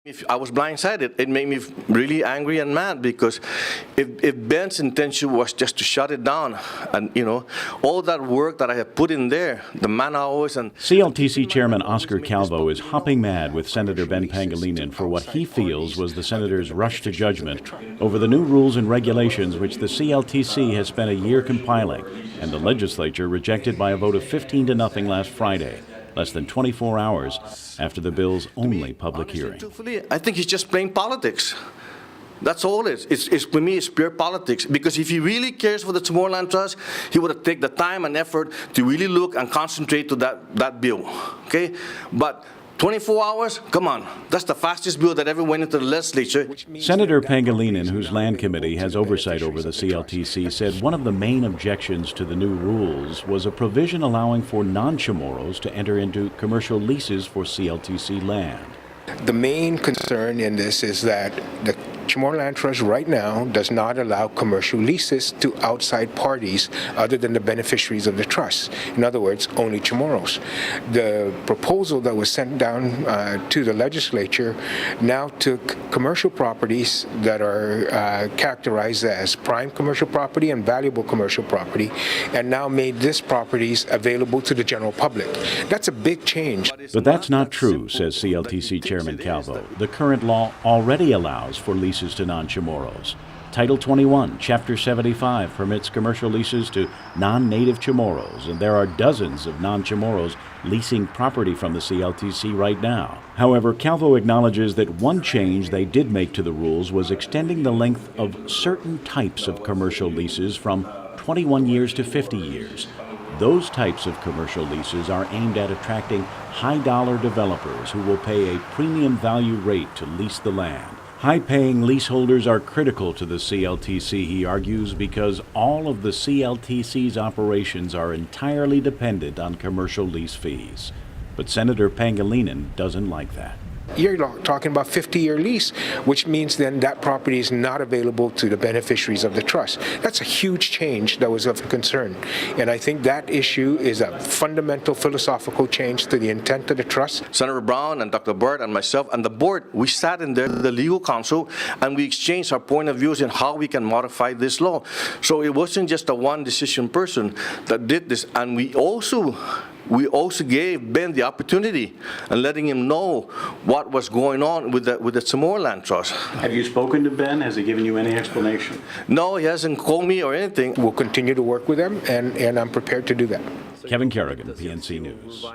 If I was blindsided, it made me really angry and mad, because if Ben's intention was just to shut it down, and all that work that I have put in there, the man hours and... CLTC Chairman Oscar Calvo is hopping mad with Senator Ben Pangelinan for what he feels was the senator's rush to judgment over the new rules and regulations which the CLTC has spent a year compiling, and the legislature rejected by a vote of 15-0 last Friday, less than 24 hours after the bill's only public hearing. I think he's just playing politics. That's all it is. For me, it's pure politics. Because if he really cares for the Tomorrowland Trust, he would have taken the time and effort to really look and concentrate to that bill. Okay? But 24 hours? Come on. That's the fastest bill that ever went into the legislature. Senator Pangelinan, whose land committee has oversight over the CLTC, said one of the main objections to the new rules was a provision allowing for non-Chamorros to enter into commercial leases for CLTC land. The main concern in this is that the Chamorro Trust right now does not allow commercial leases to outside parties other than the beneficiaries of the trust. In other words, only Chamorros. The proposal that was sent down to the legislature now took commercial properties that are characterized as prime commercial property and valuable commercial property, and now made these properties available to the general public. That's a big change. But that's not true, says CLTC Chairman Calvo. The current law already allows for leases to non-Chamorros. Title 21, Chapter 75 permits commercial leases to non-native Chamorros, and there are dozens of non-Chamorros leasing property from the CLTC right now. However, Calvo acknowledges that one change they did make to the rules was extending the length of certain types of commercial leases from 21 years to 50 years. Those types of commercial leases are aimed at attracting high-dollar developers who will pay a premium value rate to lease the land. High-paying leaseholders are critical to the CLTC, he argues, because all of the CLTC's operations are entirely dependent on commercial lease fees. But Senator Pangelinan doesn't like that. You're talking about 50-year lease, which means then that property is not available to the beneficiaries of the trust. That's a huge change that was of concern. And I think that issue is a fundamental philosophical change to the intent of the trust. Senator Brown and Dr. Burt and myself and the board, we sat in there, the legal counsel, and we exchanged our point of views in how we can modify this law. So it wasn't just a one-decision person that did this. And we also gave Ben the opportunity and letting him know what was going on with the Tomorrowland Trust. Have you spoken to Ben? Has he given you any explanation? No, he hasn't called me or anything. We'll continue to work with him, and I'm prepared to do that. Kevin Kerrigan, PNC News.